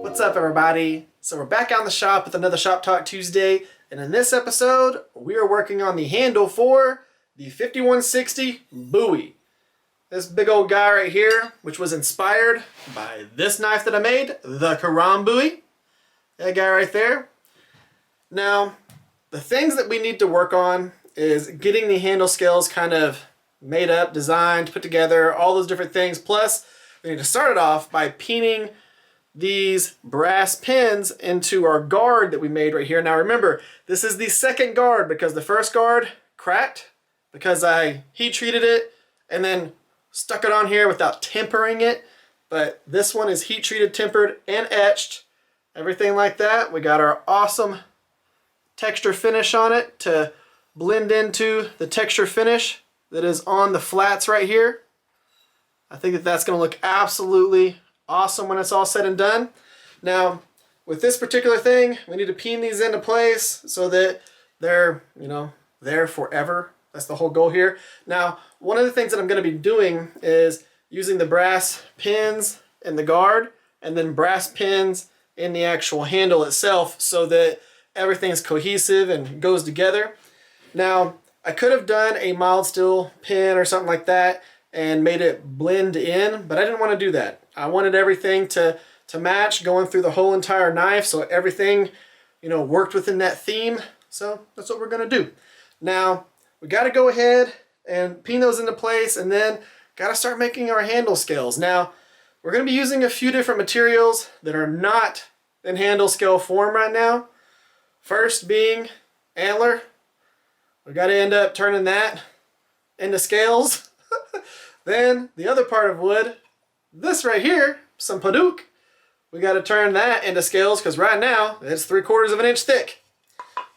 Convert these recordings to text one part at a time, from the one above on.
What's up, everybody? So we're back out in the shop with another Shop Talk Tuesday, and in this episode we are working on the handle for the 5160 Bowie. This big old guy right here, which was inspired by this knife that I made, the Bowie. That guy right there. Now, the things that we need to work on is getting the handle scales kind of made up, designed, put together, all those different things. Plus, we need to start it off by peening these brass pins into our guard that we made right here. Now remember, this is the second guard because the first guard cracked because I heat treated it and then stuck it on here without tempering it. But this one is heat treated, tempered, and etched. Everything like that. We got our awesome texture finish on it to blend into the texture finish that is on the flats right here. I think that that's going to look absolutely awesome when it's all said and done. Now, with this particular thing, we need to peen these into place so that they're, there forever. That's the whole goal here. Now, one of the things that I'm going to be doing is using the brass pins in the guard and then brass pins in the actual handle itself so that everything's cohesive and goes together. Now, I could have done a mild steel pin or something like that and made it blend in, but I didn't want to do that. I wanted everything to match going through the whole entire knife so everything, worked within that theme. So that's what we're going to do. Now, we got to go ahead and peen those into place and then got to start making our handle scales. Now, we're going to be using a few different materials that are not in handle scale form right now. First being antler. We got to end up turning that into scales. Then the other part of wood, this right here, some paduk, we got to turn that into scales because right now it's 3/4 of an inch thick.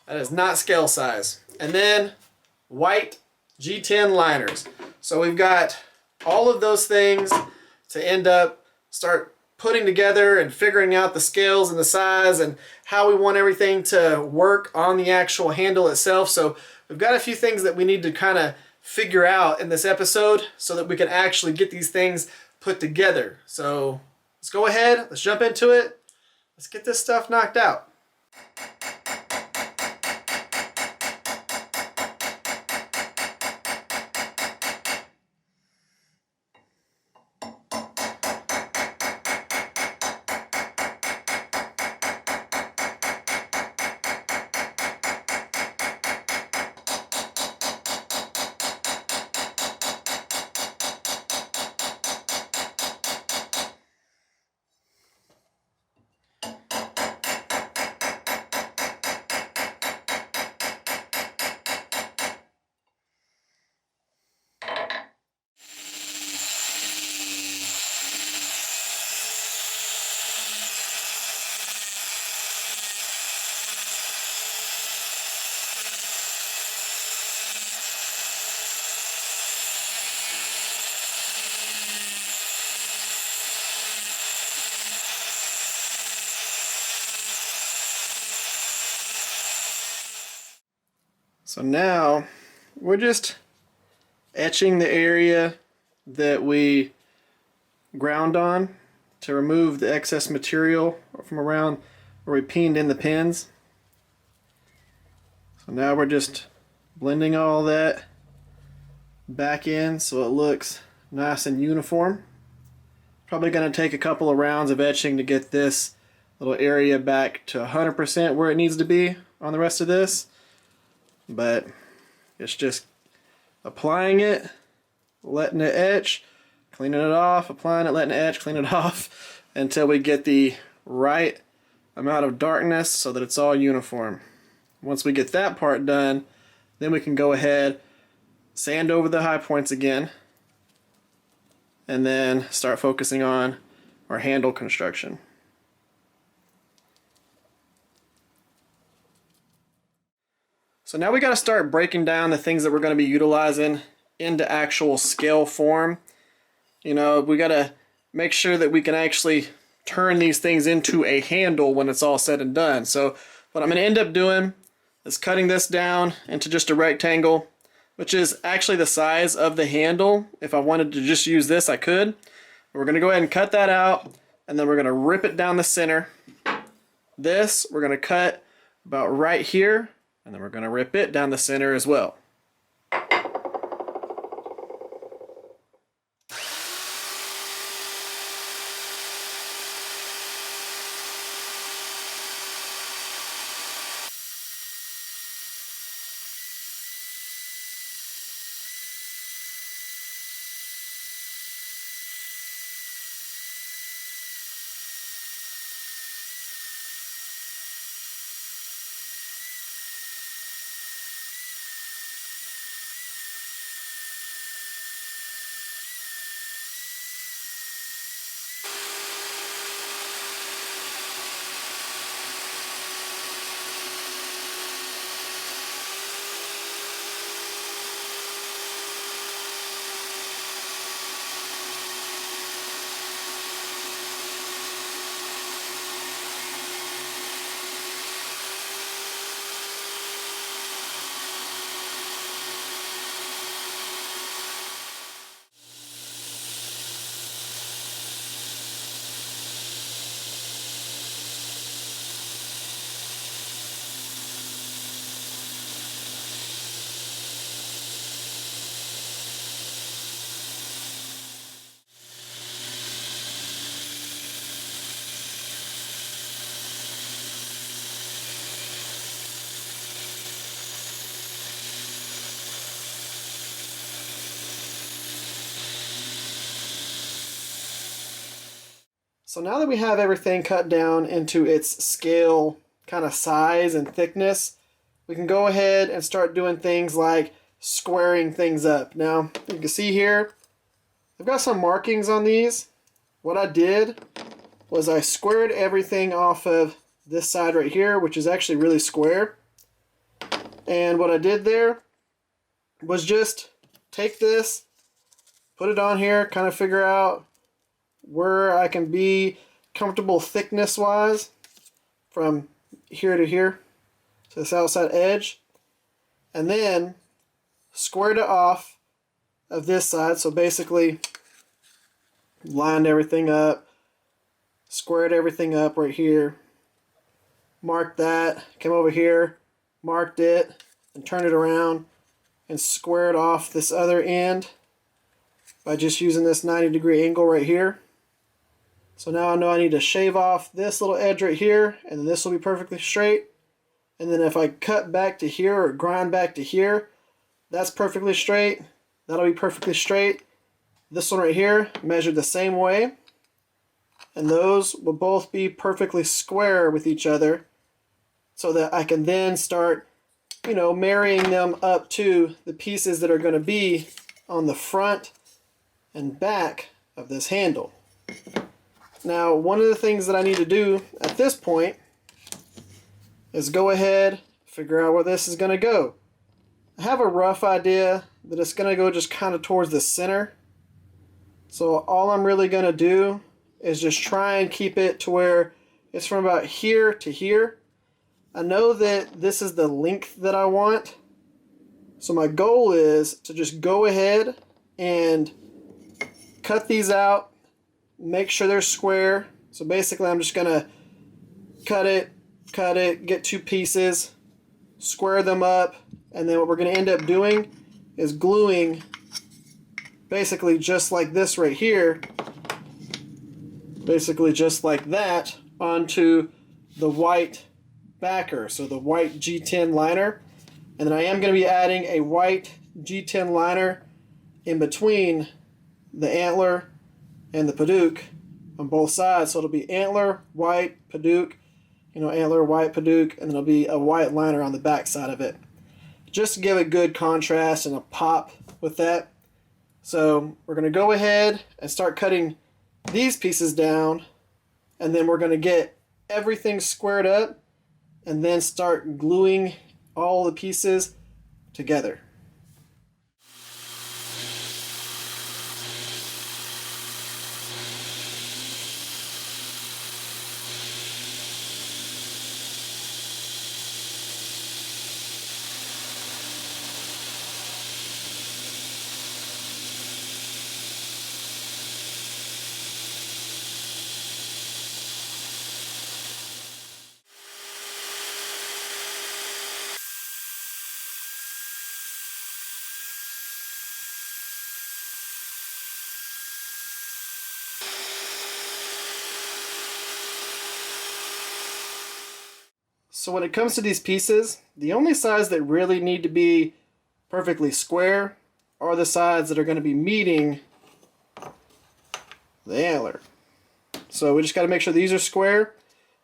That is not scale size. And then white G10 liners. So we've got all of those things to end up start putting together and figuring out the scales and the size and how we want everything to work on the actual handle itself. So we've got a few things that we need to kind of figure out in this episode so that we can actually get these things put together. So let's go ahead, let's jump into it. Let's get this stuff knocked out. So now we're just etching the area that we ground on to remove the excess material from around where we peened in the pins. So now we're just blending all that back in so it looks nice and uniform. Probably going to take a couple of rounds of etching to get this little area back to 100% where it needs to be on the rest of this. But it's just applying it, letting it etch, cleaning it off, applying it, letting it etch, cleaning it off until we get the right amount of darkness so that it's all uniform. Once we get that part done, then we can go ahead, sand over the high points again, and then start focusing on our handle construction. So now we got to start breaking down the things that we're going to be utilizing into actual scale form. We got to make sure that we can actually turn these things into a handle when it's all said and done. So what I'm going to end up doing is cutting this down into just a rectangle, which is actually the size of the handle. If I wanted to just use this, I could. We're going to go ahead and cut that out, and then we're going to rip it down the center. This we're going to cut about right here, and then we're going to rip it down the center as well. So now that we have everything cut down into its scale kind of size and thickness, we can go ahead and start doing things like squaring things up. Now, you can see here, I've got some markings on these. What I did was I squared everything off of this side right here, which is actually really square. And what I did there was just take this, put it on here, kind of figure out where I can be comfortable thickness wise from here to here to this outside edge, and then squared it off of this side. So basically lined everything up, squared everything up right here, marked that, came over here, marked it, and turned it around and squared off this other end by just using this 90-degree angle right here. So now I know I need to shave off this little edge right here, and then this will be perfectly straight. And then if I cut back to here or grind back to here, that's perfectly straight. That'll be perfectly straight. This one right here measured the same way. And those will both be perfectly square with each other so that I can then start, marrying them up to the pieces that are going to be on the front and back of this handle. Now, one of the things that I need to do at this point is go ahead, figure out where this is going to go. I have a rough idea that it's going to go just kind of towards the center. So all I'm really going to do is just try and keep it to where it's from about here to here. I know that this is the length that I want. So my goal is to just go ahead and cut these out, make sure they're square. So basically I'm just going to cut it, get two pieces, square them up, and then what we're going to end up doing is gluing basically just like this right here, basically just like that, onto the white backer, so the white G10 liner. And then I am going to be adding a white G10 liner in between the antler and the Padauk on both sides. So it'll be antler, white, Padauk, antler, white, Padauk, and then it'll be a white liner on the back side of it, just to give a good contrast and a pop with that. So we're going to go ahead and start cutting these pieces down, and then we're going to get everything squared up and then start gluing all the pieces together. So when it comes to these pieces, the only sides that really need to be perfectly square are the sides that are going to be meeting the antler. So we just got to make sure these are square.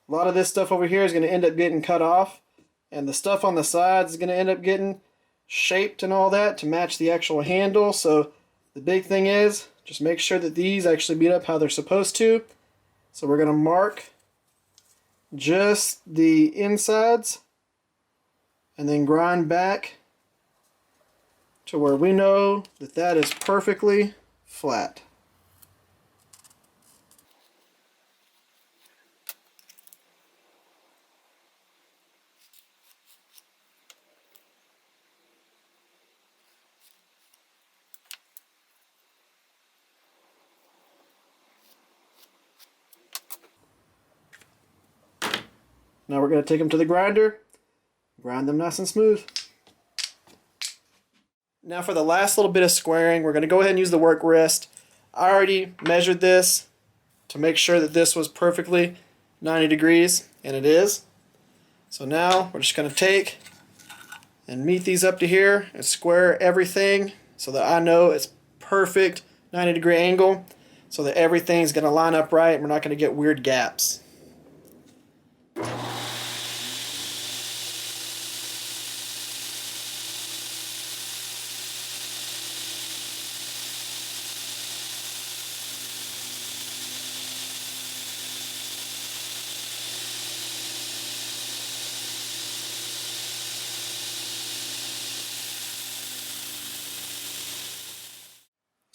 A lot of this stuff over here is going to end up getting cut off, and the stuff on the sides is going to end up getting shaped and all that to match the actual handle. So the big thing is just make sure that these actually meet up how they're supposed to. So we're going to mark just the insides and then grind back to where we know that that is perfectly flat. Now we're going to take them to the grinder, grind them nice and smooth. Now for the last little bit of squaring, we're going to go ahead and use the work wrist. I already measured this to make sure that this was perfectly 90 degrees, and it is. So now we're just going to take and meet these up to here and square everything so that I know it's perfect 90-degree angle, so that everything's going to line up right and we're not going to get weird gaps.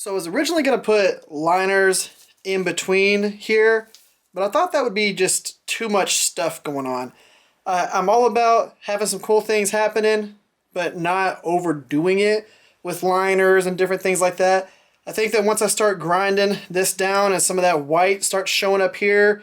So I was originally going to put liners in between here, but I thought that would be just too much stuff going on. I'm all about having some cool things happening, but not overdoing it with liners and different things like that. I think that once I start grinding this down and some of that white starts showing up here,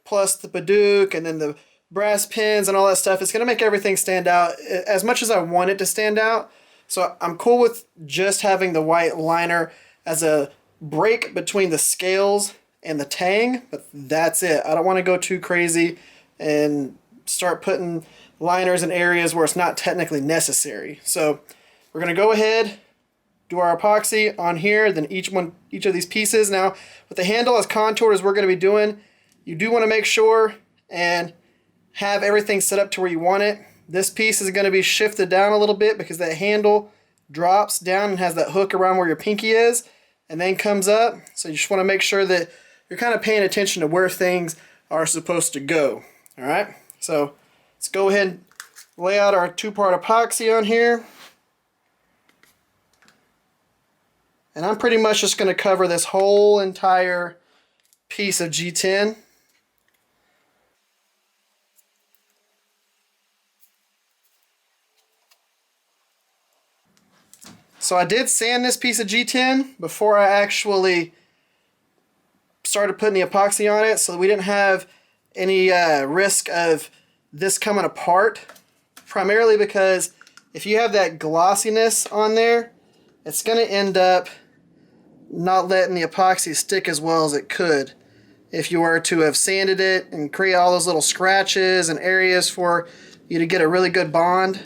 plus the Paduke and then the brass pins and all that stuff, it's going to make everything stand out as much as I want it to stand out. So I'm cool with just having the white liner as a break between the scales and the tang, but that's it. I don't want to go too crazy and start putting liners in areas where it's not technically necessary. So we're going to go ahead, do our epoxy on here, then each of these pieces. Now, with the handle as contoured as we're going to be doing, you do want to make sure and have everything set up to where you want it. This piece is going to be shifted down a little bit because that handle drops down and has that hook around where your pinky is and then comes up. So you just want to make sure that you're kind of paying attention to where things are supposed to go. All right, so let's go ahead and lay out our two-part epoxy on here. And I'm pretty much just going to cover this whole entire piece of G10. So I did sand this piece of G10 before I actually started putting the epoxy on it, so we didn't have any risk of this coming apart, primarily because if you have that glossiness on there, it's going to end up not letting the epoxy stick as well as it could if you were to have sanded it and create all those little scratches and areas for you to get a really good bond.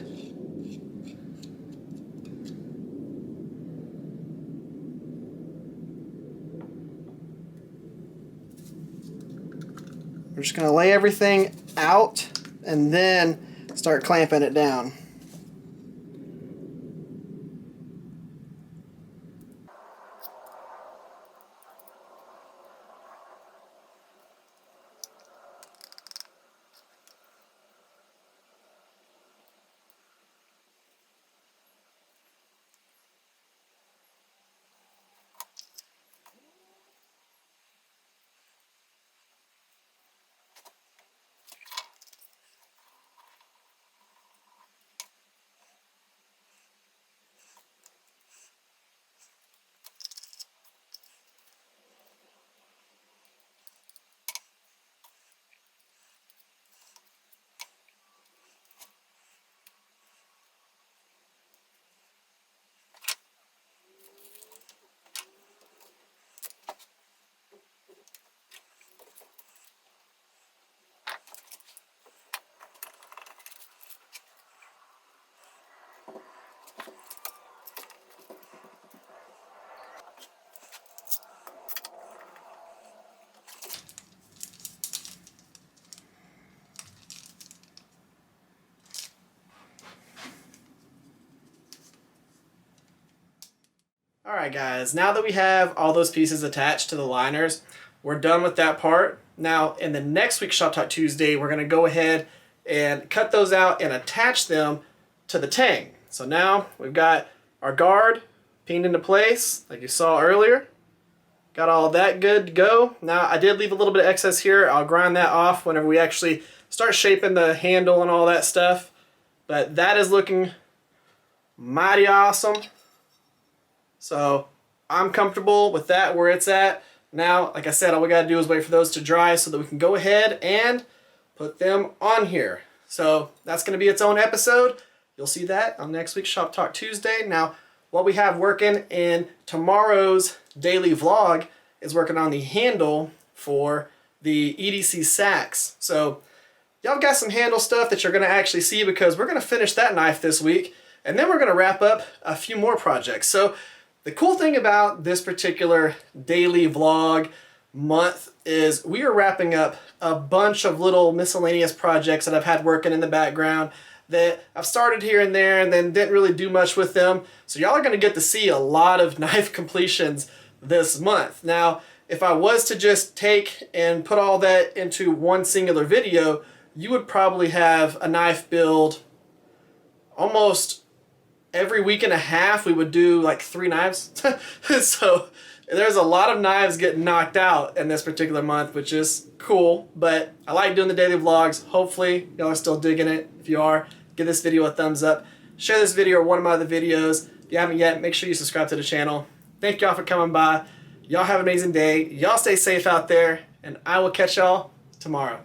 We're just going to lay everything out and then start clamping it down. Alright guys, now that we have all those pieces attached to the liners, we're done with that part. Now in the next week's Shop Talk Tuesday, we're going to go ahead and cut those out and attach them to the tang. So now we've got our guard peened into place like you saw earlier. Got all that good to go. Now I did leave a little bit of excess here. I'll grind that off whenever we actually start shaping the handle and all that stuff. But that is looking mighty awesome. So I'm comfortable with that where it's at. Now, like I said, all we got to do is wait for those to dry so that we can go ahead and put them on here. So that's going to be its own episode. You'll see that on next week's Shop Talk Tuesday. Now, what we have working in tomorrow's daily vlog is working on the handle for the EDC sax. So y'all got some handle stuff that you're going to actually see because we're going to finish that knife this week. And then we're going to wrap up a few more projects. So the cool thing about this particular daily vlog month is we are wrapping up a bunch of little miscellaneous projects that I've had working in the background that I've started here and there and then didn't really do much with them. So y'all are going to get to see a lot of knife completions this month. Now, if I was to just take and put all that into one singular video, you would probably have a knife build almost every week and a half. We would do like 3 knives. So there's a lot of knives getting knocked out in this particular month, which is cool, but I like doing the daily vlogs. Hopefully y'all are still digging it. If you are, give this video a thumbs up. Share this video or one of my other videos. If you haven't yet, make sure you subscribe to the channel. Thank y'all for coming by. Y'all have an amazing day. Y'all stay safe out there, and I will catch y'all tomorrow.